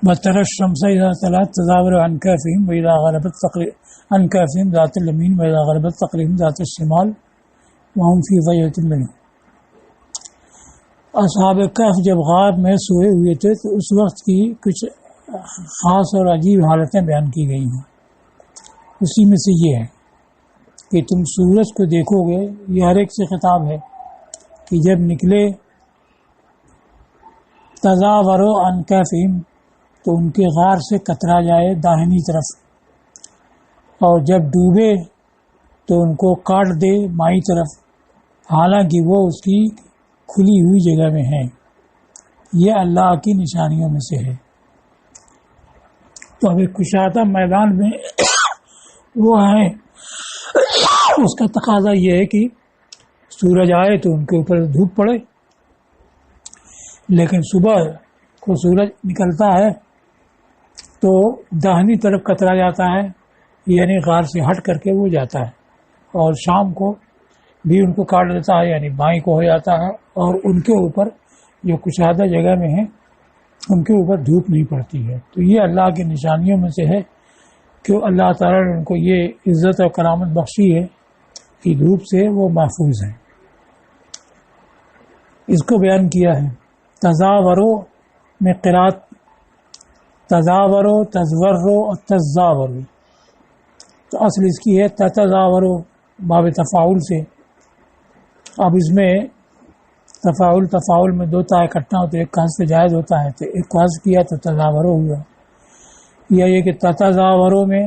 وترى الشمس إذا طلعت تزاور عن كهفهم وإذا غربت عن كهفهم ذات اليمين وإذا غربت تقرضهم ذات الشمال وهم في ضيعة منه۔ اصحاب کہف جب غار میں سوئے ہوئے تھے تو اس وقت کی کچھ خاص اور عجیب حالتیں بیان کی گئی ہیں۔ اسی میں سے یہ ہے کہ تم سورج کو دیکھو گے، یہ ہر ایک سے خطاب ہے کہ جب نکلے تزاوروا عن کہفہم تو ان کے غار سے کترا جائے داہنی طرف، اور جب ڈوبے تو ان کو کاٹ دے بائیں طرف، حالانکہ وہ اس کی کھلی ہوئی جگہ میں ہیں۔ یہ اللہ کی نشانیوں میں سے ہے۔ تو اب ایک کشادہ میدان میں وہ ہیں، اس کا تقاضا یہ ہے کہ سورج آئے تو ان کے اوپر دھوپ پڑے، لیکن صبح کو سورج نکلتا ہے تو داہنی طرف کترا جاتا ہے، یعنی غار سے ہٹ کر کے وہ جاتا ہے، اور شام کو بھی ان کو کاٹ دیتا ہے، یعنی بائیں کو ہو جاتا ہے، اور ان کے اوپر جو کشادہ جگہ میں ہیں ان کے اوپر دھوپ نہیں پڑتی ہے۔ تو یہ اللہ کی نشانیوں میں سے ہے کہ اللہ تعالیٰ نے ان کو یہ عزت اور کرامت بخشی ہے کہ دھوپ سے وہ محفوظ ہیں۔ اس کو بیان کیا ہے تزاورو میں قرات، تزاورو، تزورو اور تزاورو، تو اصل اس کی ہے تتزاورو باب تفاعل سے۔ اب اس میں تفاعل میں دو تا اکٹھا ہوتے، ایک کا حذف جائز ہوتا ہے، تو ایک کو حذف کیا تو تزاورو ہوا، یا یہ کہ تتزاورو میں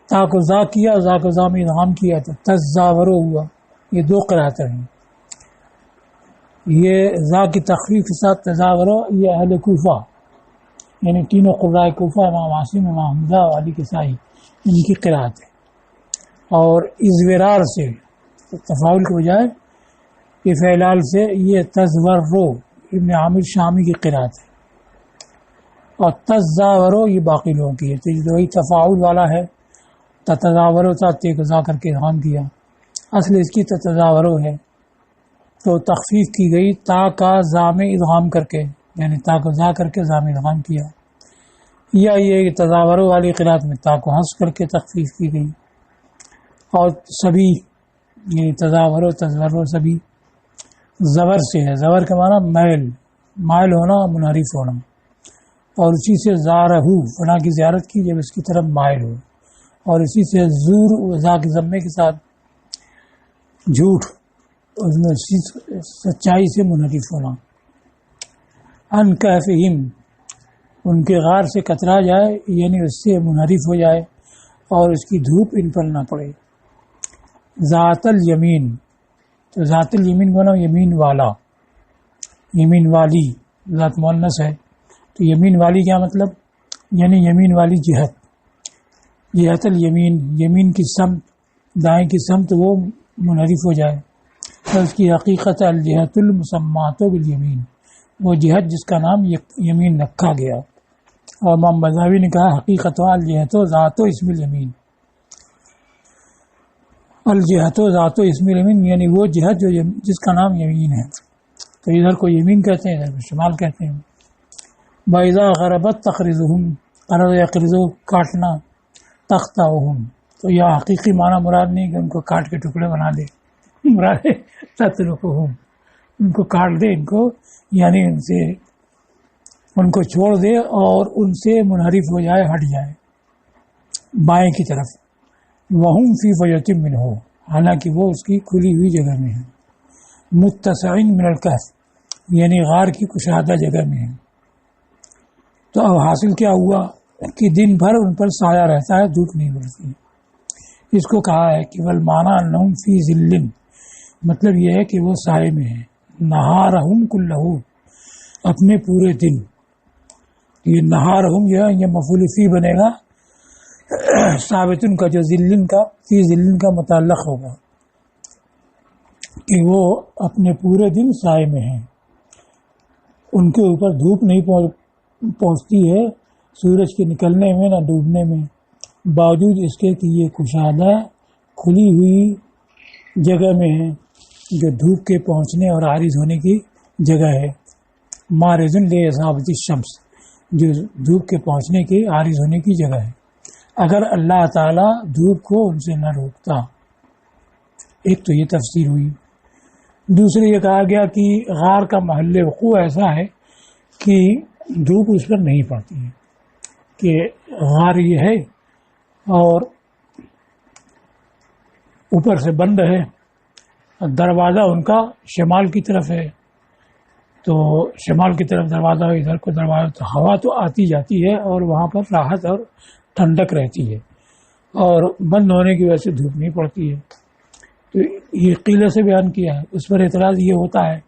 تا کو زا کیا، زا کو زا میں ادغام کیا تو تزاورو ہوا۔ یہ دو قراتیں ہیں، یہ زا کی تخفیف کے ساتھ تزاورو، یہ اہل کوفہ یعنی تینوں قراء کوفہ، امام عاصم، امام حمزہ، علی کسائی، ان کی قرات ہے۔ اور ازورار سے تفاعل کے بجائے فعلال سے یہ تزورو ابن عامر شامی کی قرات ہے، اور تزاورو یہ باقی لوگوں کی ہے۔ تو یہ وہی تفاعل والا ہے، تتزاورو تھا تیکزا کر کے ادغام کیا، اصل اس کی تتزاورو ہے، تو تخفیف کی گئی تا کا زا میں ادغام کر کے، یعنی تا کو زا کر کے زا میں ادغام کیا، یا یہ کہ تزاورو والی قرات میں تا کو حذف کر کے تخفیف کی گئی۔ اور سبھی یعنی تزاورو تزورو سبھی زبر سے ہے، زبر کا معنی مائل ہونا، منحرف ہونا، اور اسی سے زارہو فلاں کی زیارت کی جب اس کی طرف مائل ہو، اور اسی سے زور زا کے ضمے کے ساتھ جھوٹ، اس میں سچائی سے منحرف ہونا۔ ان کہفہم ان کے غار سے کترا جائے، یعنی اس سے منحرف ہو جائے اور اس کی دھوپ ان پر نہ پڑے۔ ذات الیمین، تو ذات الیمین کو نا یمین والا، یمین والی ذات مؤنث ہے، تو یمین والی کیا مطلب؟ یعنی یمین والی جہت، جہت الیمین، یمین کی سمت، دائیں کی سمت وہ منحرف ہو جائے، تو اس کی حقیقت الجہت المسمات بالیمین، وہ جہت جس کا نام یمین رکھا گیا۔ اور امام مذہبی نے کہا حقیقت الجہت ذات اسم الیمین، الجہت ذات اسم الیمین یعنی وہ جہت جو جس کا نام یمین ہے، تو ادھر کو یمین کہتے ہیں، ادھر کو شمال کہتے ہیں۔ وَإِذَا غَرَبَتْ تَقْرِضُهُمْ، قرض یقرض کاٹنا، تَخْطَئُهُمْ، تو یہ حقیقی معنی مراد نہیں کہ ان کو کاٹ کے ٹکڑے بنا دے، مراد ہے تَتْرُكُهُمْ، ان کو کاٹ دے، ان کو یعنی ان کو چھوڑ دے اور ان سے منحرف ہو جائے، ہٹ جائے بائیں کی طرف۔ وَهُمْ فِي فَجْوَةٍ مِّنْهُ، حالانکہ وہ اس کی کھلی ہوئی جگہ میں ہیں۔ متسعین من الکہف، یعنی غار کی کشادہ جگہ میں ہیں۔ تو اب حاصل کیا ہوا کہ دن بھر ان پر سایہ رہتا ہے، دھوپ نہیں پڑتی۔ اس کو کہا ہے کہ والمعنی انہم فی ظل، مطلب یہ ہے کہ وہ سائے میں ہیں۔ نہارہم کلہ، اپنے پورے دن، یہ نہارہم یہ مفعول فی بنے گا، ثابت کا جو ذلن کا فی ذلن کا متعلق ہوگا کہ وہ اپنے پورے دن سائے میں ہیں، ان کے اوپر دھوپ نہیں پہنچتی ہے سورج کے نکلنے میں نہ ڈوبنے میں، باوجود اس کے کہ یہ کشادہ کھلی ہوئی جگہ میں ہے جو دھوپ کے پہنچنے اور عارض ہونے کی جگہ ہے۔ مارزن لے اصابت الشمس، جو دھوپ کے پہنچنے کے عارض ہونے کی جگہ ہے، اگر اللہ تعالیٰ دھوپ کو ان سے نہ روکتا۔ ایک تو یہ تفسیر ہوئی۔ دوسرے یہ کہا گیا کہ غار کا محل وقوع ایسا ہے کہ دھوپ اس پر نہیں پڑتی ہے، کہ غار یہ ہے اور اوپر سے بند ہے، دروازہ ان کا شمال کی طرف ہے، تو شمال کی طرف دروازہ، ادھر کو دروازہ، تو ہوا تو آتی جاتی ہے اور وہاں پر راحت اور ٹھنڈک رہتی ہے، اور بند ہونے کی وجہ سے دھوپ نہیں پڑتی ہے۔ تو یہ قیلے سے بیان کیا ہے۔ اس پر اعتراض یہ ہوتا ہے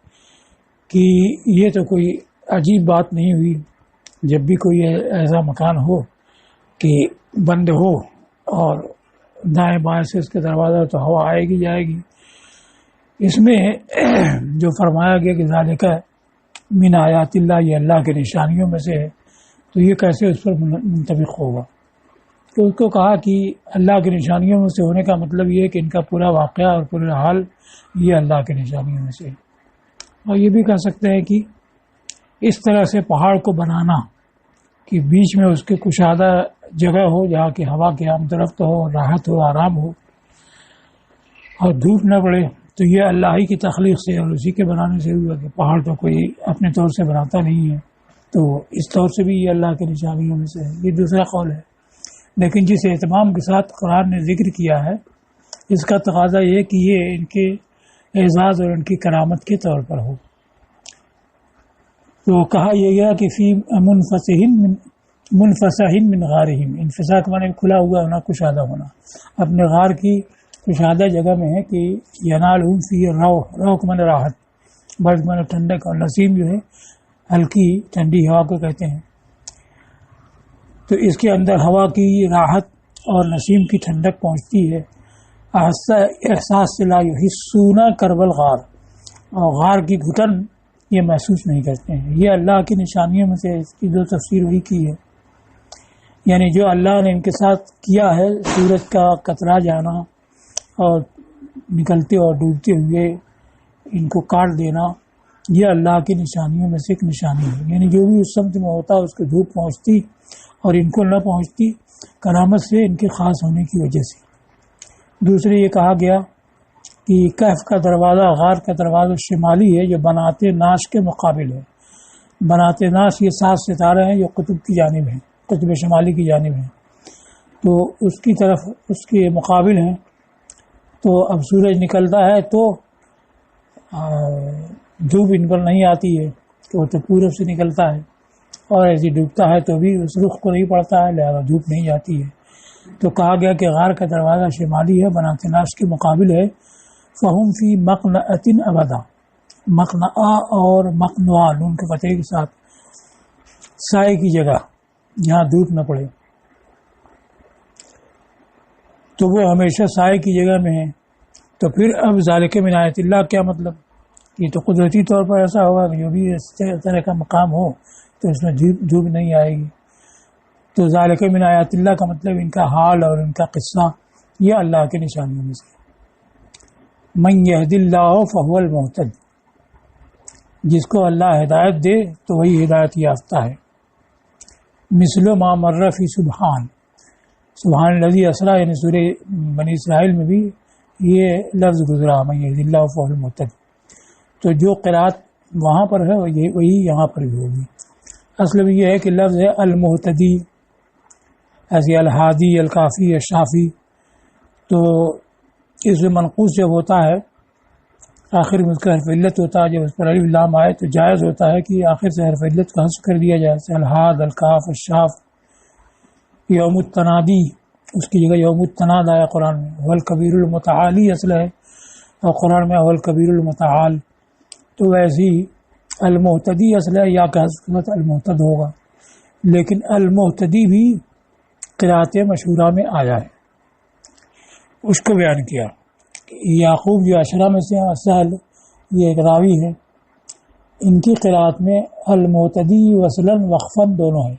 کہ یہ تو کوئی عجیب بات نہیں ہوئی، جب بھی کوئی ایسا مکان ہو کہ بند ہو اور دائیں بائیں سے اس کے دروازہ، تو ہوا آئے گی جائے گی۔ اس میں جو فرمایا گیا کہ ذالک من آیات اللہ، یہ اللہ کے نشانیوں میں سے ہے، تو یہ کیسے اس پر منطبق ہوگا؟ تو اس کو کہا کہ اللہ کی نشانیوں میں سے ہونے کا مطلب یہ ہے کہ ان کا پورا واقعہ اور پورا حال یہ اللہ کی نشانیوں میں سے ہے۔ اور یہ بھی کہہ سکتے ہیں کہ اس طرح سے پہاڑ کو بنانا کہ بیچ میں اس کے کشادہ جگہ ہو جہاں کی ہوا کے عام درخت ہو، راحت ہو، آرام ہو اور دھوپ نہ پڑے، تو یہ اللہ ہی کی تخلیق سے اور اسی کے بنانے سے ہوا کہ پہاڑ تو کوئی اپنے طور سے بناتا نہیں ہے، تو اس طور سے بھی یہ اللہ کی نشانیوں میں سے ہے۔ یہ دوسرا قول ہے، لیکن جس اہتمام کے ساتھ قرآن نے ذکر کیا ہے، اس کا تقاضا یہ کہ یہ ان کے اعزاز اور ان کی کرامت کے طور پر ہو۔ تو کہا یہ گیا کہ فی منفسح من غارہم، انفساح کے معنی کھلا ہوا ہونا، کشادہ ہونا، اپنے غار کی کشادہ جگہ میں ہے کہ ینالہم فی روح من راحت، برد من ٹھنڈک، اور نسیم جو ہے ہلکی ٹھنڈی ہوا کو کہتے ہیں، تو اس کے اندر ہوا کی راحت اور نسیم کی ٹھنڈک پہنچتی ہے۔ احساس سے لا یحسون کرب الغار، اور غار کی گھٹن یہ محسوس نہیں کرتے ہیں۔ یہ اللہ کی نشانیوں میں سے اس کی جو تفسیر ہوئی کی ہے، یعنی جو اللہ نے ان کے ساتھ کیا ہے، سورج کا قطرہ جانا اور نکلتے اور ڈوبتے ہوئے ان کو کاٹ دینا، یہ اللہ کی نشانیوں میں سے ایک نشانی ہے۔ یعنی جو بھی اس سمت میں ہوتا اس کو دھوپ پہنچتی اور ان کو نہ پہنچتی، کرامت سے ان کے خاص ہونے کی وجہ سے۔ دوسرے یہ کہا گیا کہ کہف کا دروازہ، غار کا دروازہ شمالی ہے، جو بناتے ناش کے مقابل ہے۔ بناتے ناش یہ 7 ستارے ہیں جو قطب کی جانب ہیں، قطب شمالی کی جانب ہیں، تو اس کی طرف اس کے مقابل ہیں۔ تو اب سورج نکلتا ہے تو دھوپ ان پر نہیں آتی ہے، تو وہ تو پورب سے نکلتا ہے، اور ایسے ڈوبتا ہے تو بھی اس رخ کو نہیں پڑتا ہے، لہذا دھوپ نہیں جاتی ہے۔ تو کہا گیا کہ غار کا دروازہ شمالی ہے، بناتے ناش کے مقابل ہے۔ فہم فی مقنعۃ ابدا، مقنعہ اور مقنوعہ نون کے فتح کے ساتھ، سائے کی جگہ جہاں دھوپ نہ پڑے، تو وہ ہمیشہ سائے کی جگہ میں ہے۔ تو پھر اب ذالک من آیات اللہ کیا مطلب؟ یہ تو قدرتی طور پر ایسا ہوگا کہ جو بھی اس طرح کا مقام ہو تو اس میں دھوپ نہیں آئے گی۔ تو ذالک من آیات اللہ کا مطلب ان کا حال اور ان کا قصہ یہ اللہ کی نشانیوں میں سے۔ من یہد اللہ فہو المہتد، جس کو اللہ ہدایت دے تو وہی ہدایت یافتہ ہے۔ مثل ما مر فی سبحان، سبحان الذی اسریٰ، یعنی سورہ بنی اسرائیل میں بھی یہ لفظ گزرا، من یہد اللہ فہو المہتد۔ تو جو قرأت وہاں پر ہے وہی یہاں پر بھی ہوگی۔ اصل میں یہ ہے کہ لفظ ہے المہتدی، ایسے الہادی، الکافی، الشافی، تو اس میں منقوص جب ہوتا ہے آخر میں اس کا حرف علت ہوتا ہے، جب اس پر الف لام آئے تو جائز ہوتا ہے کہ آخر سے حرف علت کا حذف کر دیا جائے، الہاد، الکاف، الشاف۔ یوم التنادی، اس کی جگہ یوم التناد آیا قرآن میں، هو الکبیر المتعالی اصل ہے، اور قرآن میں هو الکبیر المتعال۔ تو ویسی المہتدی اصل ہے، یا کہ المہتد ہوگا، لیکن المہتدی بھی قرأت مشہورہ میں آیا ہے، اس کو بیان کیا۔ یعقوب جو عشرہ میں سے سہل، یہ ایک راوی ہے، ان کی قرأت میں المہتدی وصلاً وقفاً دونوں ہیں،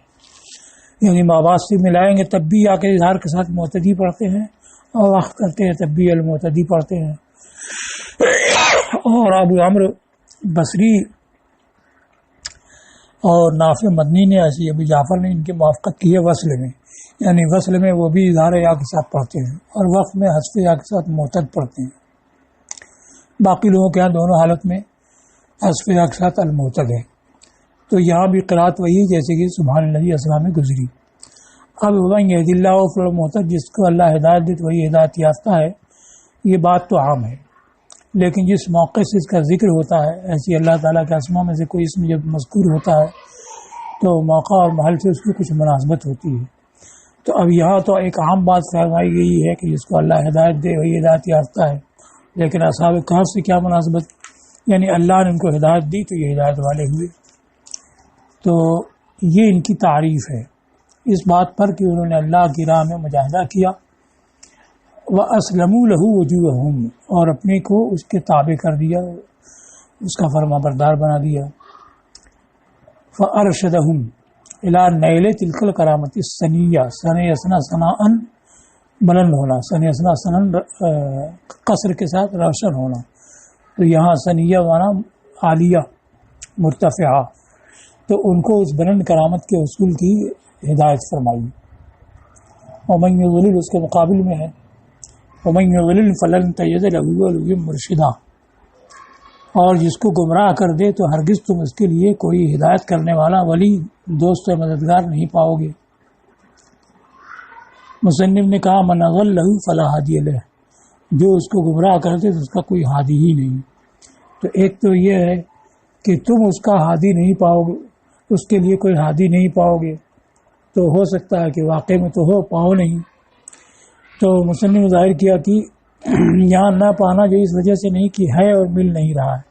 یعنی مابعد سے ملائیں گے تب بھی آ کے اظہار کے ساتھ مہتدی پڑھتے ہیں، اور وقف کرتے ہیں تب بھی المہتدی پڑھتے ہیں۔ اور ابو عمرو بصری اور نافع مدنی نے ایسی ابو جعفر نے ان کی موافقت کی ہے وصل میں، یعنی وصل میں وہ بھی اظہار یا کے ساتھ پڑھتے ہیں اور وقف میں حذف یا کے ساتھ معتد پڑھتے ہیں۔ باقی لوگوں کے یہاں دونوں حالت میں حذف یا کے ساتھ المعتد ہے۔ تو یہاں بھی قرات وہی جیسے کہ سبحان اللہ اسلام میں گزری۔ اب یہد اللہ فل المعتد، جس کو اللہ ہدایت دے تو وہی ہدایت یافتہ ہے، یہ بات تو عام ہے، لیکن جس موقع سے اس کا ذکر ہوتا ہے، ایسی اللہ تعالیٰ کے اسماء میں سے کوئی اسم جب مذکور ہوتا ہے تو موقع اور محل سے اس کی کچھ مناسبت ہوتی ہے۔ تو اب یہاں تو ایک عام بات فرمائی گئی ہے کہ جس کو اللہ ہدایت دے وہی ہدایت یافتہ ہے، لیکن اصحاب کہف سے کیا مناسبت؟ یعنی اللہ نے ان کو ہدایت دی تو یہ ہدایت والے ہوئے۔ تو یہ ان کی تعریف ہے اس بات پر کہ انہوں نے اللہ کی راہ میں مجاہدہ کیا، وَأَسْلَمُوا لَهُ وُجُوهَهُمْ، اور اپنے کو اس کے تابع کر دیا، اس کا فرما بردار بنا دیا۔ فَأَرْشَدَهُمْ إِلَىٰ نَيْلِ تِلْكَ الْكَرَامَةِ السَّنِيَّةِ، سن یسنا ثناءً بلند ہونا، سن یسنا ثناءً قصر کے ساتھ روشن ہونا، تو یہاں سنیہ مانا عالیہ مرتفعہ، تو ان کو اس بلند کرامت کے اصول کی ہدایت فرمائی۔ ومن یضلل اس کے مقابل میں ہے ومن یضلل فلن تجد له ولیا مرشدا، اور جس کو گمراہ کر دے تو ہرگز تم اس کے لیے کوئی ہدایت کرنے والا ولی، دوست و مددگار نہیں پاؤ گے۔ مصنف نے کہا من اضلہ فلا ہادی لہ، جو اس کو گمراہ کر دے تو اس کا کوئی ہادی ہی نہیں۔ تو ایک تو یہ ہے کہ تم اس کا ہادی نہیں پاؤ گے، اس کے لیے کوئی ہادی نہیں پاؤ گے، تو ہو سکتا ہے کہ واقع میں تو ہو پاؤ نہیں۔ تو مصنف نے ظاہر کیا کہ یہاں نہ پانا جو اس وجہ سے نہیں کہ ہے اور مل نہیں رہا ہے،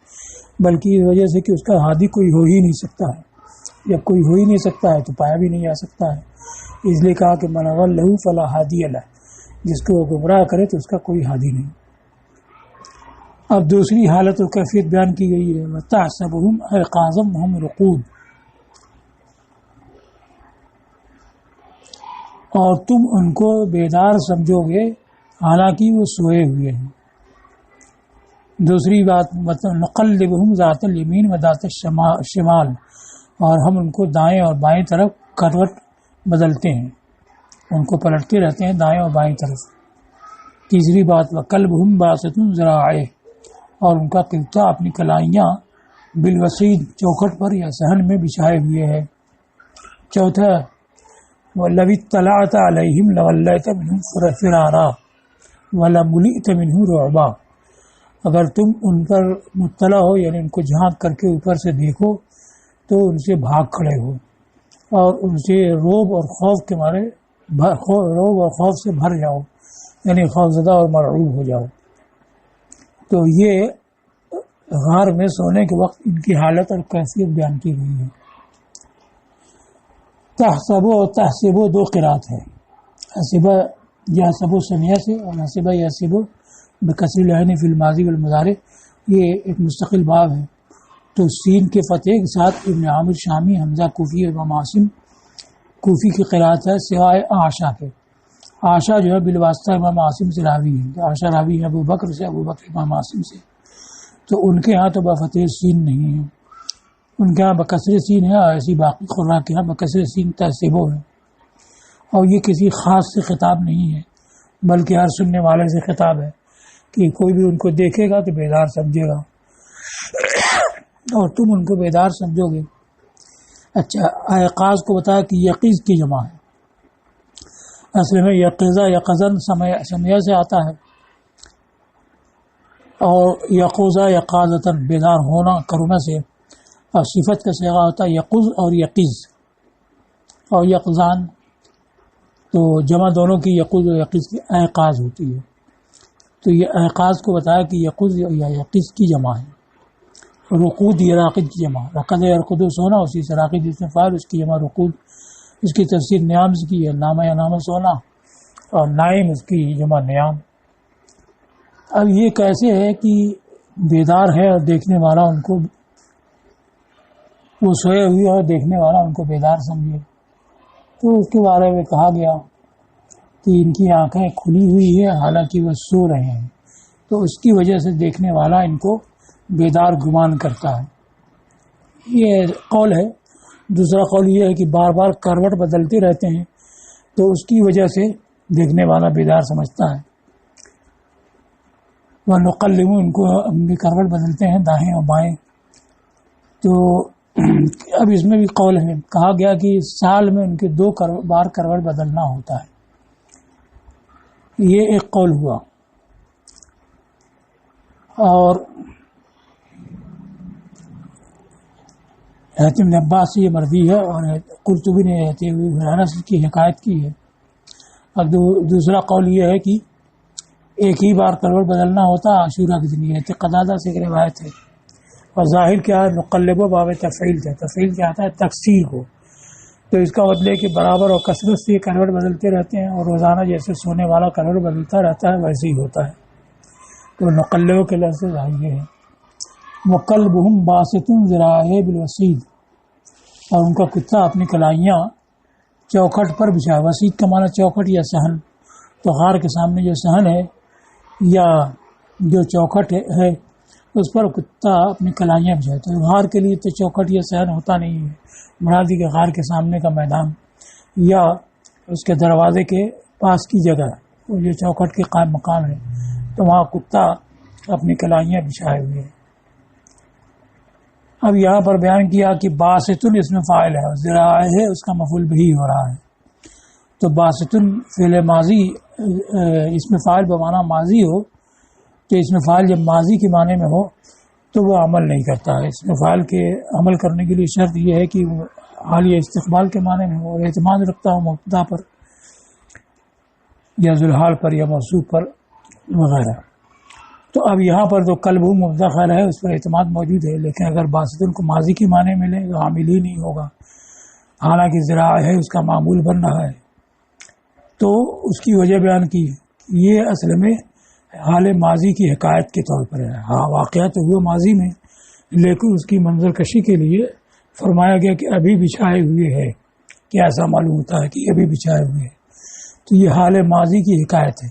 بلکہ اس وجہ سے کہ اس کا ہادی کوئی ہو ہی نہیں سکتا ہے۔ جب کوئی ہو ہی نہیں سکتا ہے تو پایا بھی نہیں جا سکتا ہے، اس لیے کہا کہ من اضلہ فلا ہادی لہ، جس کو وہ گمراہ کرے تو اس کا کوئی ہادی نہیں۔ اب دوسری حالت و کیفیت بیان کی گئی ہے، وَتَحْسَبُهُمْ أَيْقَاظًا وَهُمْ رُقُودٌ، اور تم ان کو بیدار سمجھو گے حالانکہ وہ سوئے ہوئے ہیں۔ دوسری بات نقلبہم ذات الیمین و ذات الشمال، اور ہم ان کو دائیں اور بائیں طرف کروٹ بدلتے ہیں، ان کو پلٹتے رہتے ہیں دائیں اور بائیں طرف۔ تیسری بات وکلبہم باسط ذراعیہ، اور ان کا قبطہ اپنی کلائیاں بالوسید چوکھٹ پر یا صحن میں بچھائے ہوئے ہے۔ چوتھا وَلَوِ اطَّلَعْتَ عَلَيْهِمْ لَوَلَّيْتَ مِنْهُمْ فِرَارًا وَلَمُلِئْتَ مِنْهُ رُعْبًا، اگر تم ان پر مطلع ہو یعنی ان کو جھانک کر کے اوپر سے دیکھو تو ان سے بھاگ کھڑے ہو اور ان سے روب اور خوف کے مارے روب اور خوف سے بھر جاؤ، یعنی خوفزدہ اور مرعوب ہو جاؤ۔ تو یہ غار میں سونے کے وقت ان کی حالت اور کیفیت بیان کی گئی ہے۔ تحسبو اور تحسبو دو قرات ہے، حسبہ یحسبو سمیہ سے اور حسبہ یحسبو بکسر العین فی الماضی والمضارع، یہ ایک مستقل باب ہے۔ تو سین کے فتح کے ساتھ ابن عامر شامی، حمزہ کوفی اور امام عاصم کوفی کی قرات ہے، سوائے عاشا کے۔ عاشا جو ہے بالواسطہ امام عاصم سے راوی ہے، عاشا راوی ہے ابو بکر سے، ابو بکر امام عاصم سے، تو ان کے ہاں تو بفتح سین نہیں ہے، ان کے ہاں بکسر سین ہے، اور ایسی باقی قراء کے ہاں بکسر سین تحسبو ہے۔ اور یہ کسی خاص سے خطاب نہیں ہے بلکہ ہر سننے والے سے خطاب ہے کہ کوئی بھی ان کو دیکھے گا تو بیدار سمجھے گا اور تم ان کو بیدار سمجھو گے۔ اچھا، ایقاظ کو بتایا کہ یقیظ کی جمع ہے، اصل میں یقظہ یقظن سمیہ سے آتا ہے، اور یقوزہ یقاظتن بیدار ہونا کرونا سے، اور صفت کا صیغہ ہوتا ہے یقظ اور یقظ اور یقظان، تو جمع دونوں کی یقظ و یقظ کی ایقاظ ہوتی ہے۔ تو یہ ایقاظ کو بتایا کہ یقظ یا یقظ کی جمع ہے، رقود یا راقد کی جمع، رقد یرقد سونا، اسی سے راقد جس میں فاعل اس کی جمع رقود، اس کی تفسیر نیام سے کی ہے، نامہ یا نامہ سونا، اور نائم اس کی جمع نیام۔ اب یہ کیسے ہے کہ بیدار ہے اور دیکھنے والا ان کو، وہ سوئے ہوئے اور دیکھنے والا ان کو بیدار سمجھے، تو اس کے بارے میں کہا گیا کہ ان کی آنکھیں کھلی ہوئی ہے حالانکہ وہ سو رہے ہیں، تو اس کی وجہ سے دیکھنے والا ان کو بیدار گمان کرتا ہے۔ یہ قول ہے دوسرا قول یہ ہے کہ بار بار کروٹ بدلتے رہتے ہیں تو اس کی وجہ سے دیکھنے والا بیدار سمجھتا ہے. وہ نقلب ان کو اپنی کروٹ بدلتے ہیں دائیں اور بائیں. تو اب اس میں بھی قول ہے, کہا گیا کہ سال میں ان کے 2 بار کروٹ بدلنا ہوتا ہے. یہ ایک قول ہوا. اور حضرت ابن عباس سے یہ مروی ہے اور قرطبی نے انس کی حکایت کی ہے. اب دوسرا قول یہ ہے کہ ایک ہی بار کروٹ بدلنا ہوتا عاشورہ کے دن. یہ قتادہ سے ایک روایت ہے. اور ظاہر کیا ہے, نقلب و باب تفعیل ہے. تفعیل کیا آتا ہے, تکثیر کو. تو اس کا مطلب ہے کہ برابر اور کثرت سے یہ کروٹ بدلتے رہتے ہیں, اور روزانہ جیسے سونے والا کروٹ بدلتا رہتا ہے ویسے ہی ہوتا ہے. تو نقلب کے لفظ ظاہر ہے. وَقَلْبُهُمْ بَاسِطٌ ذِرَاعَيْهِ بِالْوَسِيدِ, اور ان کا کتا اپنی کلائیاں چوکھٹ پر بچھائے. وسید کا معنی چوکھٹ یا صحن. تو غار کے سامنے جو صحن ہے یا جو چوکھٹ ہے اس پر کتا اپنی کلائیاں بچھائے. تو غار کے لیے تو چوکھٹ یا صحن ہوتا نہیں ہے, مرادی کے غار کے سامنے کا میدان یا اس کے دروازے کے پاس کی جگہ وہ جو چوکھٹ کے قائم مقام ہے, تو وہاں کتا اپنی کلائیاں بچھائے ہوئے ہیں. اب یہاں پر بیان کیا کہ باسطن اس میں فاعل ہے, ذراع ہے اس کا مفعول بھی ہو رہا ہے. تو باسطن فعل ماضی اس میں فاعل بمعنی ماضی ہو, تو اس میں فاعل جب ماضی کے معنی میں ہو تو وہ عمل نہیں کرتا ہے. اس میں فاعل کے عمل کرنے کے لیے شرط یہ ہے کہ حالیہ استقبال کے معنی میں ہو اور اعتماد رکھتا ہو مبتدا پر یا ذوالحال پر یا موصوف پر وغیرہ. تو اب یہاں پر جو قلب مبتدا خیر ہے اس پر اعتماد موجود ہے, لیکن اگر باسطن کو ماضی کے معنی میں لیں تو عامل ہی نہیں ہوگا, حالانکہ ذراع ہے اس کا معمول بن رہا ہے. تو اس کی وجہ بیان کی, یہ اصل میں حال ماضی کی حکایت کے طور پر ہے. ہاں واقعہ تو ہوا ماضی میں, لیکن اس کی منظر کشی کے لیے فرمایا گیا کہ ابھی بچھائے ہوئے ہے, کہ ایسا معلوم ہوتا ہے کہ ابھی بچھائے ہوئے ہے. تو یہ حال ماضی کی حکایت ہے.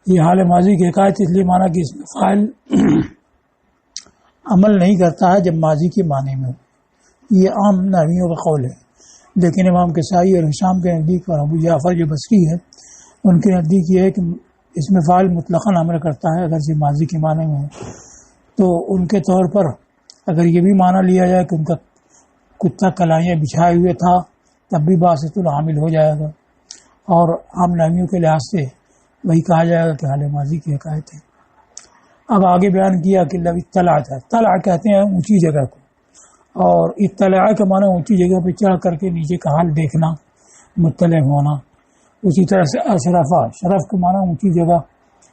یہ حال ماضی کی حکایت اس لیے مانا کہ اس میں فاعل عمل نہیں کرتا ہے جب ماضی کے معنی میں ہو. یہ عام نحویوں کا قول ہے, لیکن امام کسائی اور ہشام کے نزدیک اور ابو جعفر جو بصری ہے ان کے نزدیک یہ ہے کہ اس میں فاعل مطلقاً عمل کرتا ہے اگر سے ماضی کے معنی میں ہو. تو ان کے طور پر اگر یہ بھی معنی لیا جائے کہ ان کا کتا کلائیاں بچھائے ہوئے تھا تب بھی باسط العامل ہو جائے گا, اور عام نحویوں کے لحاظ سے وہی کہا جائے گا کہ حال ماضی کی حکایت ہے. اب آگے بیان کیا کہ لو اطلاع تھا. طلع کہتے ہیں اونچی جگہ کو, اور اطلاع کا معنی اونچی جگہ پہ چڑھ کر کے نیچے کا حال دیکھنا, مطلع ہونا. اسی طرح سے اشرفہ, شرف کا معنی اونچی جگہ,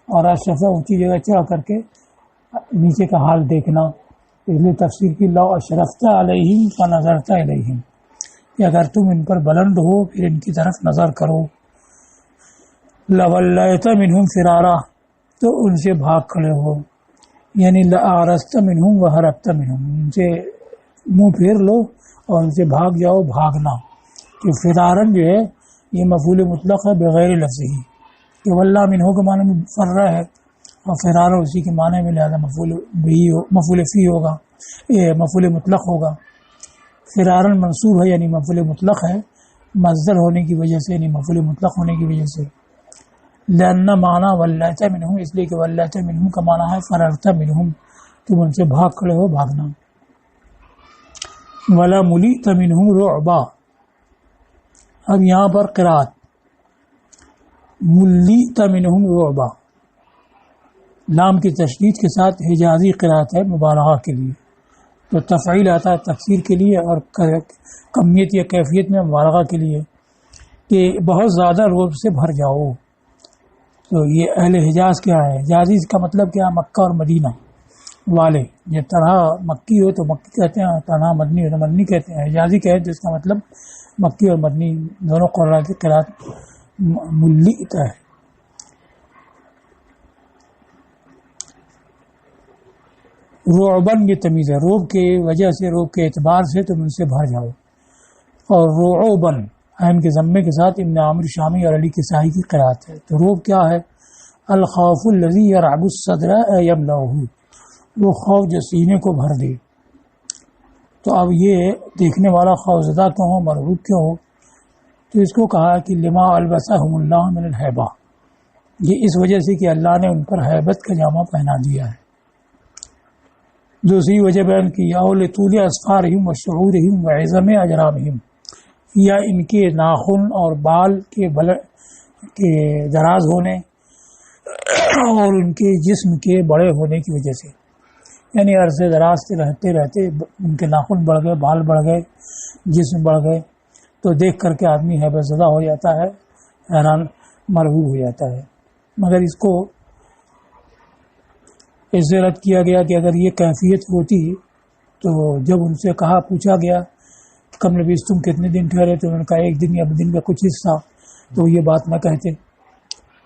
اور اشرفہ اونچی جگہ چڑھ کر کے نیچے کا حال دیکھنا. اس لیے تفسیر کی لو اشرفت علیہم فنظرت الیہم, کہ اگر تم ان پر بلند ہو پھر ان کی طرف نظر کرو. لولیت منہم فرارا, تو ان سے بھاگ کھڑے ہو, یعنی لآرست منہم وہربت منہم, ان سے منہ پھیر لو اور ان سے بھاگ جاؤ, بھاگنا. کہ فرارن جو ہے یہ مفعول مطلق ہے بغیر لفظ ہی, کہ واللہ منہ کے معنی میں فرہ ہے اور فرار اسی کے معنی میں, لہذا مفعول فی ہوگا, یہ مفعول مطلق ہوگا. فرارن منصوب ہے یعنی مفعول مطلق ہے مصدر ہونے کی وجہ سے, یعنی مفعول مطلق ہونے کی وجہ سے. لأن معنی ولیت منہم, اس لیے کہ ولیت منہم کا معنی ہے فررت منہم, تم ان سے بھاگ کھڑے ہو, بھاگنا. ولا ملیت منہم رعبا. اب یہاں پر قرات ملیت منہم رعبا, لام کی تشدید کے ساتھ حجازی قرات ہے مبالغہ کے لیے. تو تفعیل آتا ہے تکثیر کے لیے, اور کمیت یا کیفیت میں مبالغہ کے لیے, کہ بہت زیادہ رعب سے بھر جاؤ. تو یہ اہل حجاز کیا ہے, حجازی کا مطلب کیا ہے, مکہ اور مدینہ والے. جب طرح مکی ہو تو مکی کہتے ہیں, طرح مدنی ہو تو مدنی کہتے ہیں. حجازی کہے تو اس کا مطلب مکی اور مدنی دونوں قرآن کی قرات ملیت ہے. رعبن یہ تمیز ہے, روب کے وجہ سے, روب کے اعتبار سے تم ان سے بھر جاؤ. اور رعوبن اہم کے ضمے کے ساتھ ابن عامر شامی اور علی کسائی کی قرات ہے. تو روب کیا ہے, الخوف الذی یرعب الصدر یملؤہ, وہ خوف جو سینے کو بھر دے. تو تو اب یہ دیکھنے والا خوفزدہ کیوں ہو، مرعوب کیوں ہو؟ تو اس کو کہا کہ لما البسہم اللہ من الہیبہ، یہ اس وجہ سے کہ اللہ نے ان پر ہیبت کا جامہ پہنا دیا ہے۔ دوسری وجہ بیان کی یا لطول اسفارہم وشعورہم وعظم اجرامہم، یا ان کے ناخن اور بال کے دراز ہونے اور ان کے جسم کے بڑے ہونے کی وجہ سے، یعنی عرصے دراز سے رہتے رہتے ان کے ناخن بڑھ گئے، بال بڑھ گئے، جسم بڑھ گئے، تو دیکھ کر کے آدمی ہیبت زدہ ہو جاتا ہے، حیران مرعوب ہو جاتا ہے۔ مگر اس کو اس سے رد کیا گیا کہ اگر یہ کیفیت ہوتی تو جب ان سے پوچھا گیا کم لبیس تم کتنے دن ٹھہرے، تو انہوں نے کہا ایک دن یا دن کا کچھ حصہ، تو یہ بات نہ کہتے۔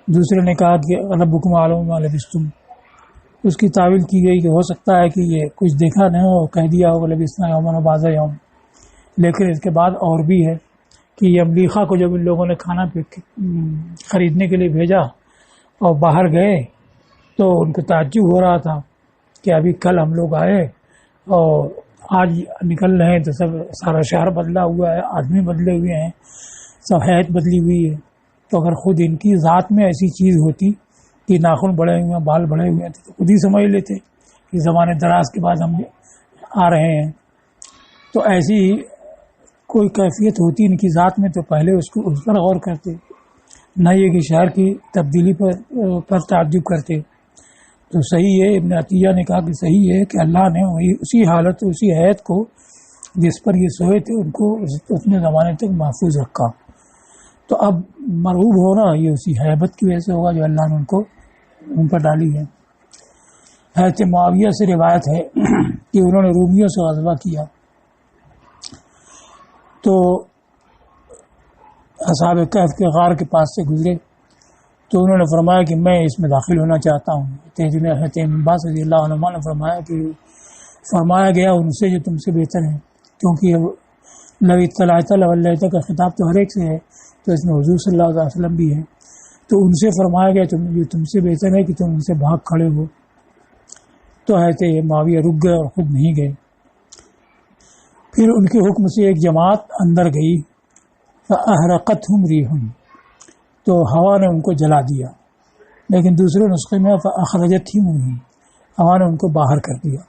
دوسرے نے کہا کہ ربکم اعلم بما لبثتم، اس کی تعویل کی گئی کہ ہو سکتا ہے کہ یہ کچھ دیکھا نہ ہو، کہہ دیا ہو لبثنا یوما وبعض یوم، لیکن اس کے بعد اور بھی ہے کہ یہ املیخہ کو جب ان لوگوں نے کھانا خریدنے کے لیے بھیجا اور باہر گئے تو ان کو تعجب ہو رہا تھا کہ ابھی کل ہم لوگ آئے اور آج نکل رہے ہیں تو سارا شہر بدلا ہوا ہے، آدمی بدلے ہوئے ہیں، سب حیت بدلی ہوئی ہے۔ تو اگر خود ان کی ذات میں ایسی چیز ہوتی کہ ناخن بڑھے ہوئے ہیں، بال بڑھے ہوئے ہیں، تو خود ہی سمجھ لیتے کہ زمانے دراز کے بعد ہم آ رہے ہیں۔ تو ایسی کوئی کیفیت ہوتی ان کی ذات میں تو پہلے اس پر غور کرتے، نہ یہ کہ شہر کی تبدیلی پر تعجب کرتے۔ تو صحیح ہے، ابن عطیہ نے کہا کہ صحیح ہے کہ اللہ نے وہی اسی حالت اسی حیت کو جس پر یہ سوئے تھے ان کو اتنے زمانے تک محفوظ رکھا۔ تو اب مرعوب ہونا یہ اسی ہیبت کی وجہ سے ہوگا جو اللہ نے ان پر ڈالی ہے۔ حضرت معاویہ سے روایت ہے کہ انہوں نے رومیوں سے غزوہ کیا، تو اصحاب کہف کے غار کے پاس سے گزرے تو انہوں نے فرمایا کہ میں اس میں داخل ہونا چاہتا ہوں۔ حضرت عباس رضی اللہ عنہ نے فرمایا کہ فرمایا گیا ان سے جو تم سے بہتر ہے، کیونکہ لو اطلعت لولیت کا خطاب تو ہر ایک سے ہے، تو اس میں حضور صلی اللہ علیہ وسلم بھی ہے، تو ان سے فرمایا گیا جو تم سے بہتر ہے کہ تم ان سے بھاگ کھڑے ہو۔ تو حضرت معاویہ رک گئے اور خود نہیں گئے۔ پھر ان کے حکم سے ایک جماعت اندر گئی، فأحرقتهم ریح، تو ہوا نے ان کو جلا دیا، لیکن دوسرے نسخے میں فأخرجتهم، ہوا نے ان کو باہر کر دیا۔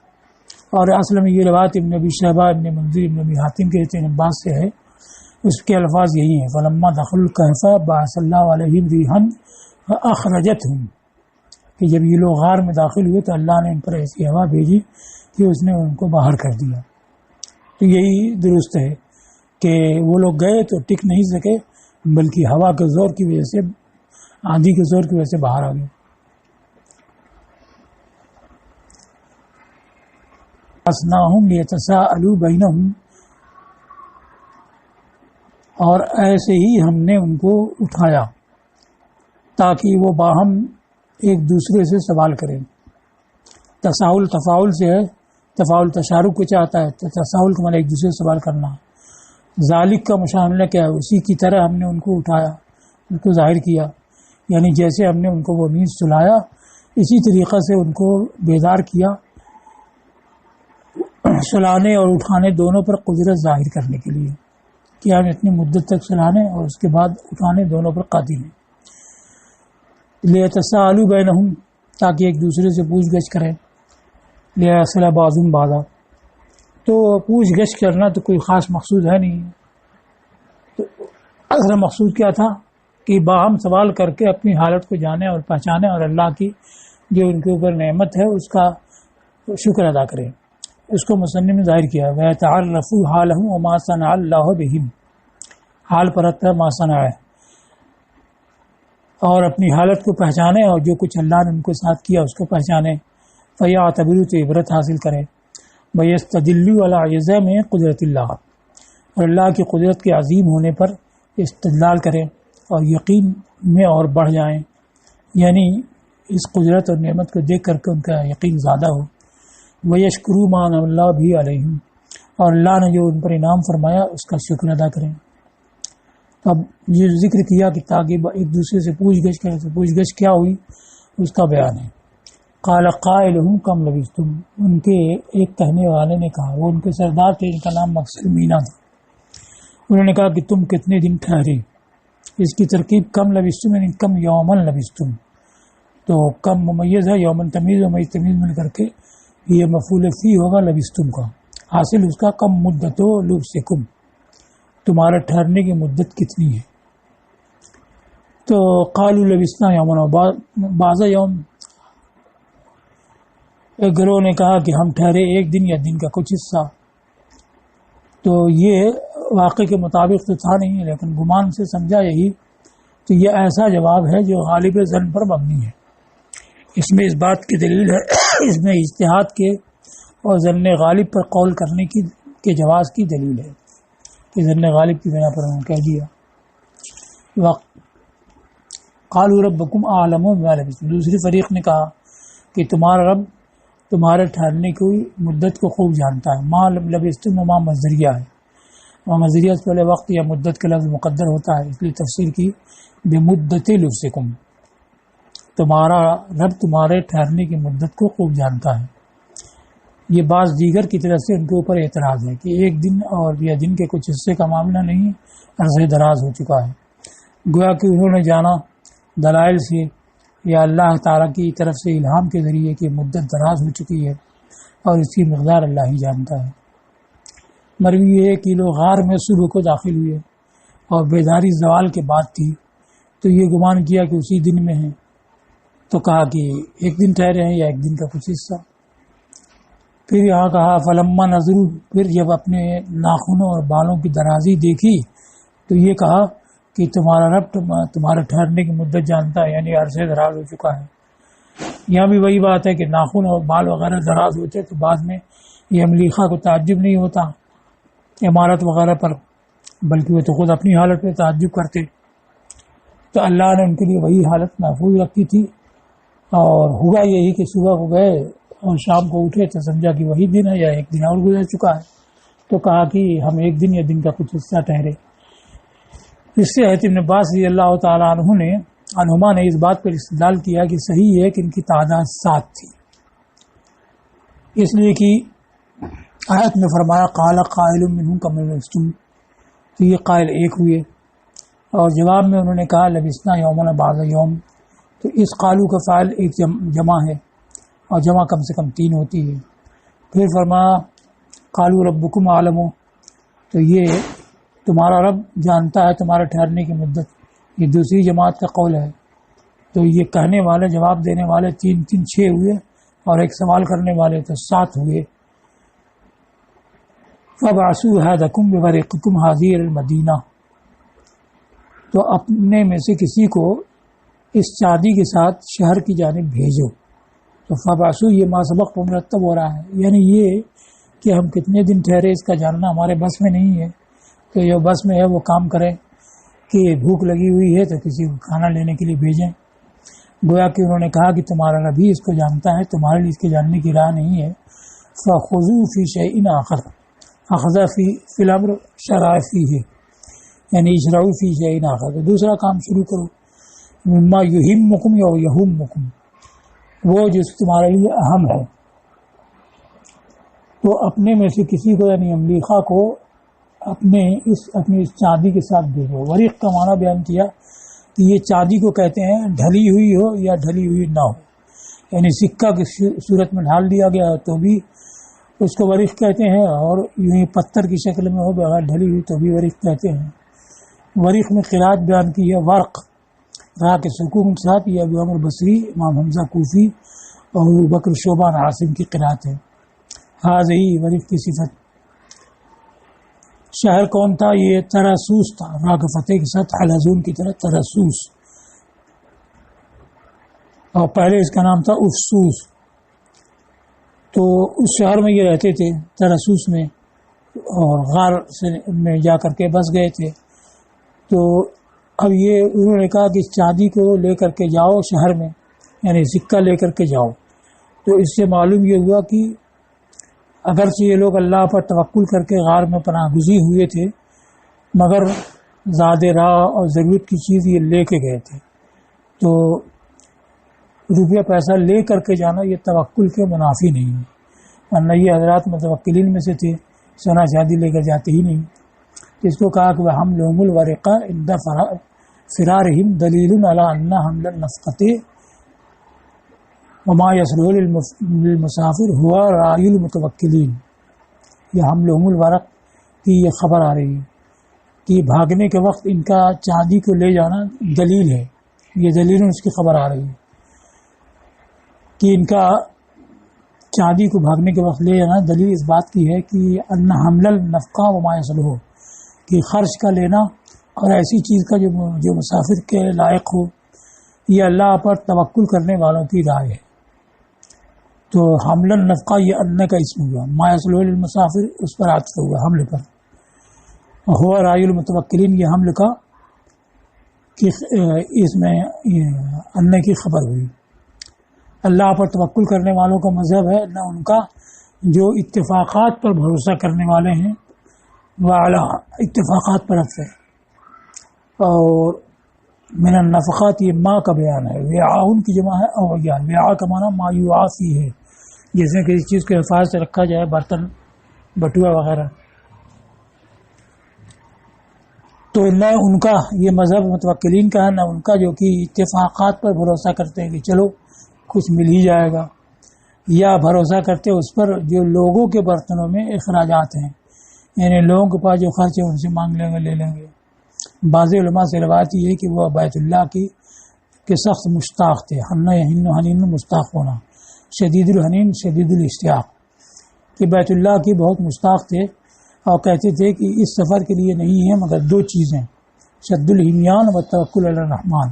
اور اصل میں یہ روایت ابن ابی شیبہ، ابن منذر، ابن ابی حاتم کے ابن عباس سے ہے، اس کے الفاظ یہی ہیں فلما دخلوا الكهف بعث الله عليهم ريحا فأخرجتهم، کہ جب یہ لوگ غار میں داخل ہوئے تو اللہ نے ان پر ایسی ہوا بھیجی کہ اس نے ان کو باہر کر دیا۔ تو یہی درست ہے کہ وہ لوگ گئے تو ٹک نہیں سکے، بلکہ ہوا کے زور کی وجہ سے، آندھی کے زور کی وجہ سے باہر آ گئے۔ اسناہم لیتساءلوا بینہم، اور ایسے ہی ہم نے ان کو اٹھایا تاکہ وہ باہم ایک دوسرے سے سوال کریں۔ تساؤل تفاعل سے ہے، تفاعل تشارک کو چاہتا ہے، تساؤل کا مطلب ایک دوسرے سے سوال کرنا۔ ذالک کا مشاملہ کیا ہے؟ اسی کی طرح ہم نے ان کو اٹھایا، ان کو ظاہر کیا، یعنی جیسے ہم نے ان کو وہ نیند سلایا اسی طریقہ سے ان کو بیدار کیا، سلانے اور اٹھانے دونوں پر قدرت ظاہر کرنے کے لیے کہ ہم اتنی مدت تک سلانے اور اس کے بعد اٹھانے دونوں پر قادر ہیں۔ لیتساءلوا بینہم، تاکہ ایک دوسرے سے پوچھ گچھ کریں، لیصل بعضهم بعضا، تو پوچھ گچھ کرنا تو کوئی خاص مقصود ہے نہیں، تو اصل مقصود کیا تھا کہ باہم سوال کر کے اپنی حالت کو جانے اور پہچانے اور اللہ کی جو ان کے اوپر نعمت ہے اس کا شکر ادا کریں۔ اس کو مصنف نے ظاہر کیا، وَيَتَعَرَّفُوا حَالَهُمْ وَمَا صَنَعَ اللَّهُ بِهِمْ، حال پر رکھتا ہے ما صنع ہے، اور اپنی حالت کو پہچانے اور جو کچھ اللہ نے ان کو ساتھ کیا اس کو پہچانے۔ فَيَعْتَبِرُوا، تو عبرت حاصل کریں، وَيَسْتَدِلُّوا عَلَىٰ عِظَامِ قُدْرَتِ اللَّهِ، اور اللہ کی قدرت کے عظیم ہونے پر استدلال کریں اور یقین میں اور بڑھ جائیں، یعنی اس قدرت اور نعمت کو دیکھ کر کے ان کا یقین زیادہ ہو۔ وَيَشْكُرُوا مَا أَنْعَمَ اللَّهُ بِهِ عَلَيْهِمْ، اور اللہ نے جو ان پر انعام فرمایا اس کا شکر ادا کریں۔ اب یہ ذکر کیا کہ تاکہ ایک دوسرے سے پوچھ گچھ کریں، تو پوچھ گچھ کیا ہوئی اس کا بیان ہے قال قائلہم کم لبثتم، ان کے ایک کہنے والے نے کہا، وہ ان کے سردار تھے، ان کا نام مقصد مینا تھا، انہوں نے کہا کہ تم کتنے دن ٹھہرے. اس کی ترکیب کم لبثتم یعنی کم یومن لبثتم، تو کم ممیز ہے، یومن تمیز، ممیز تمیز مل کر کے یہ مفعول فی ہوگا لبثتم کا، حاصل اس کا کم مدت و لبثکم، تمہارے ٹھہرنے کی مدت کتنی ہے. تو قالوا لبثنا یومن، بعض یوم، ایک گروہ نے کہا کہ ہم ٹھہرے ایک دن یا دن کا کچھ حصہ. تو یہ واقع کے مطابق تو تھا نہیں، لیکن گمان سے سمجھا یہی. تو یہ ایسا جواب ہے جو غالب ظن پر مبنی ہے. اس میں اس بات کی دلیل ہے، اس میں اجتہاد کے اور ظن غالب پر قول کرنے کے جواز کی دلیل ہے کہ ظن غالب کی بنا پر انہوں نے کہہ دیا. قالوا ربکم اعلم بما لبثتم، دوسری فریق نے کہا کہ تمہارا رب تمہارے ٹھہرنے کی مدت کو خوب جانتا ہے. ما لبثتم ما مصدریہ ہے، اور مصدریہ سے پہلے وقت یا مدت کا لفظ مقدر ہوتا ہے، اس لیے تفسیر کی بمدت لبثکم، تمہارا رب تمہارے ٹھہرنے کی مدت کو خوب جانتا ہے. یہ بعض دیگر کی طرف سے ان کے اوپر اعتراض ہے کہ ایک دن اور یا دن کے کچھ حصے کا معاملہ نہیں، عرصہ دراز ہو چکا ہے. گویا کہ انہوں نے جانا دلائل سے یا اللہ تعالیٰ کی طرف سے الہام کے ذریعے کہ مدت دراز ہو چکی ہے اور اس کی مقدار اللہ ہی جانتا ہے. مروی یہ ہے کہ لوگ غار میں صبح کو داخل ہوئے اور بیداری زوال کے بعد تھی، تو یہ گمان کیا کہ اسی دن میں ہیں، تو کہا کہ ایک دن ٹھہرے ہیں یا ایک دن کا کچھ حصہ. پھر یہاں کہا فلما نظروا، پھر جب اپنے ناخنوں اور بالوں کی درازی دیکھی تو یہ کہا کہ تمہارا رب تمہارے ٹھہرنے کی مدت جانتا ہے، یعنی عرصہ دراز ہو چکا ہے. یہاں بھی وہی بات ہے کہ ناخن اور بال وغیرہ دراز ہوتے تو بعد میں یہ املیخہ کو تعجب نہیں ہوتا عمارت وغیرہ پر، بلکہ وہ تو خود اپنی حالت پہ تعجب کرتے. تو اللہ نے ان کے لیے وہی حالت محفوظ رکھی تھی، اور ہوا یہی کہ صبح کو گئے اور شام کو اٹھے تو سمجھا کہ وہی دن ہے یا ایک دن اور گزر چکا ہے، تو کہا کہ ہم ایک دن یا دن کا کچھ حصہ ٹھہرے. اس سے حضرت ابن عباس رضی اللہ تعالیٰ عنہما نے اس بات پر استدلال کیا کہ صحیح ہے کہ ان کی تعداد 7 تھی، اس لیے کہ آیت میں فرمایا قال قائل منہم کم لبثتم، تو یہ قائل ایک ہوئے، اور جواب میں انہوں نے کہا لبثنا یومنا بعض یوم. تو اس قالو کا فاعل ایک جمع ہے، اور جمع کم سے کم 3 ہوتی ہے. پھر فرمایا قالوا ربکم اعلم، تو یہ تمہارا رب جانتا ہے تمہارے ٹھہرنے کی مدت، یہ دوسری جماعت کا قول ہے. تو یہ کہنے والے جواب دینے والے 3 6 ہوئے، اور ایک سوال کرنے والے تو 7 ہوئے. فَبْعَثُوا أَحَدَكُمْ بِوَرِقِكُمْ هَٰذِهِ إِلَى الْمَدِينَةِ، تو اپنے میں سے کسی کو اس چادی کے ساتھ شہر کی جانب بھیجو. تو فَبْعَثُوا یہ ما سبق پر مرتب ہو رہا ہے، یعنی یہ کہ ہم کتنے دن ٹھہرے اس کا جاننا ہمارے بس میں نہیں ہے. تو جو بس میں ہے وہ کام کرے کہ بھوک لگی ہوئی ہے تو کسی کو کھانا لینے کے لیے بھیجیں. گویا کہ انہوں نے کہا کہ تمہارا رب ہی اس کو جانتا ہے، تمہارے لیے اس کے جاننے کی راہ نہیں ہے. فَخُذُوا فِي شَيْءٍ آخر، اخذ فی الامر شرع فیہ، یعنی اشرعوا فی شیء آخر، تو دوسرا کام شروع کرو. مما یہمکم یا یہمکم، وہ جو تمہارے لیے اہم ہے. تو اپنے میں سے کسی کو یعنی املیخہ کو اپنی اس چاندی کے ساتھ بھیجو. وریق کا معنی بیان کیا کہ یہ چاندی کو کہتے ہیں ڈھلی ہوئی ہو یا ڈھلی ہوئی نہ ہو، یعنی سکہ کی صورت میں ڈھال دیا گیا تو بھی اس کو وریق کہتے ہیں، اور یوں ہی پتھر کی شکل میں ہو بغیر ڈھلی ہوئی تو بھی وریق کہتے ہیں. وریق میں قرات بیان کی ہے ورق، راہ کے سکون کے ساتھ. یہ ابو عمرو بصری، امام حمزہ کوفی اور ابو بکر شعبہ عاصم کی قرات ہے. حاضی وریق کی صفت. شہر کون تھا؟ یہ ترسوس تھا، راہ کے فتح کے ساتھ حلزون کی طرح ترسوس، اور پہلے اس کا نام تھا افسوس. تو اس شہر میں یہ رہتے تھے ترسوس میں، اور غار سے میں جا کر کے بس گئے تھے. تو اب یہ انہوں نے کہا کہ اس چاندی کو لے کر کے جاؤ شہر میں، یعنی سکہ لے کر کے جاؤ. تو اس سے معلوم یہ ہوا کہ اگرچہ یہ لوگ اللہ پر توکل کر کے غار میں پناہ گزین ہوئے تھے، مگر زاد راہ اور ضرورت کی چیز یہ لے کے گئے تھے. تو روپیہ پیسہ لے کر کے جانا یہ توکل کے منافی نہیں ہے، ورنہ یہ حضرات متوکلین میں سے تھے، سونا چاندی لے کر جاتے ہی نہیں۔ اس کو کہا کہ ہم لوم الورقہ عند فرارہم دلیل علی ان حمل النفقۃ وما یصلح للمسافر ہوا رأی المتوکلین۔ یہ ہم لوم الورق کی یہ خبر آ رہی ہے کہ بھاگنے کے وقت ان کا چاندی کو لے جانا دلیل ہے، یہ دلیل اس کی خبر آ رہی ہے کہ ان کا چاندی کو بھاگنے کے وقت لے جانا دلیل اس بات کی ہے کہ ان حمل النفقہ وما یصلح، کہ خرچ کا لینا اور ایسی چیز کا جو مسافر کے لائق ہو، یہ اللہ پر توکل کرنے والوں کی رائے ہے۔ تو حمل النفقہ یہ ان کا اسم ہوا، ما یصلح للمسافر اس پر عطف ہوا حمل پر، ہوا رائے المتوکلین یہ حمل کا کہ اس میں ان کی خبر ہوئی۔ اللہ پر توکل کرنے والوں کا مذہب ہے نہ ان کا جو اتفاقات پر بھروسہ کرنے والے ہیں وعلی اتفاقات پر رکھتے ہیں۔ اور من النفقات یہ ما کا بیان ہے، وعاء کی جمع ہے اوعیان، وعاء کا معنی ما یوعا فیہ ہے، جیسے کسی چیز کو حفاظت سے رکھا جائے، برتن بٹوا وغیرہ۔ تو نہ ان کا یہ مذہب متوکلین کا ہے نہ ان کا جو کہ اتفاقات پر بھروسہ کرتے ہیں کہ چلو کچھ مل ہی جائے گا، یا بھروسہ کرتے اس پر جو لوگوں کے برتنوں میں اخراجات ہیں، یعنی لوگوں کے پاس جو خرچ ہے ان سے مانگ لیں گے، لے لیں گے۔ بعض علماء سے روایت یہ ہے کہ وہ بیت اللہ کے سخت مشتاق تھے، حنین مشتاق ہونا، شدید الحنین شدید الاشتیاق، کہ بیت اللہ کی بہت مشتاق تھے اور کہتے تھے کہ اس سفر کے لیے نہیں ہے مگر دو چیزیں، شد الحمیان و توکل علی الرحمن،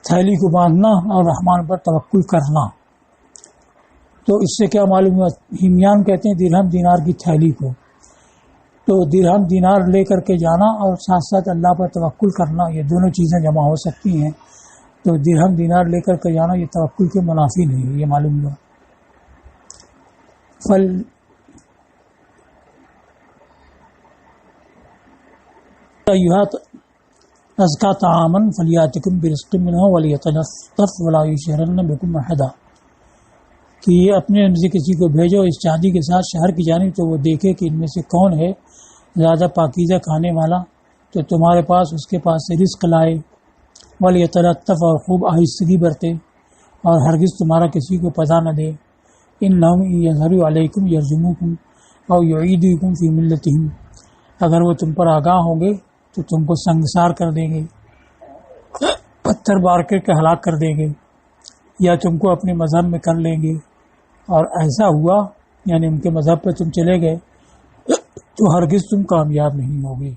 تھیلی کو باندھنا اور رحمان پر توکل کرنا۔ تو اس سے کیا معلوم ہوا، ہمیان کہتے ہیں درہم دینار کی تھیلی کو، تو درہم دینار لے کر کے جانا اور ساتھ ساتھ اللہ پر توکل کرنا، یہ دونوں چیزیں جمع ہو سکتی ہیں۔ تو درہم دینار لے کر کے جانا یہ توکل کے منافی نہیں ہے، یہ معلوم ہوا۔ ازکا طعامن فلیاتکم برزق منہ ولیتلطف ولا یشعرن بکم احدا، کہ یہ اپنے ان سے کسی کو بھیجو اس چاندی کے ساتھ شہر کی جانب تو وہ دیکھے کہ ان میں سے کون ہے زیادہ پاکیزہ کھانے والا، تو تمہارے پاس اس کے پاس سے رزق لائے، ولیتلطف اور خوب آہستگی برتے، اور ہرگز تمہارا کسی کو پتہ نہ دے۔ انہم یظہروا علیکم یرجموکم او یعیدوکم فی ملتہم، اگر وہ تم پر آگاہ ہوں گے تو تم کو سنگسار کر دیں گے، پتھر مار کے ہلاک کر دیں گے، یا تم کو اپنے مذہب میں کر لیں گے۔ اور ایسا ہوا، یعنی ان کے مذہب پہ تم چلے گئے تو ہرگز تم کامیاب نہیں ہوگے۔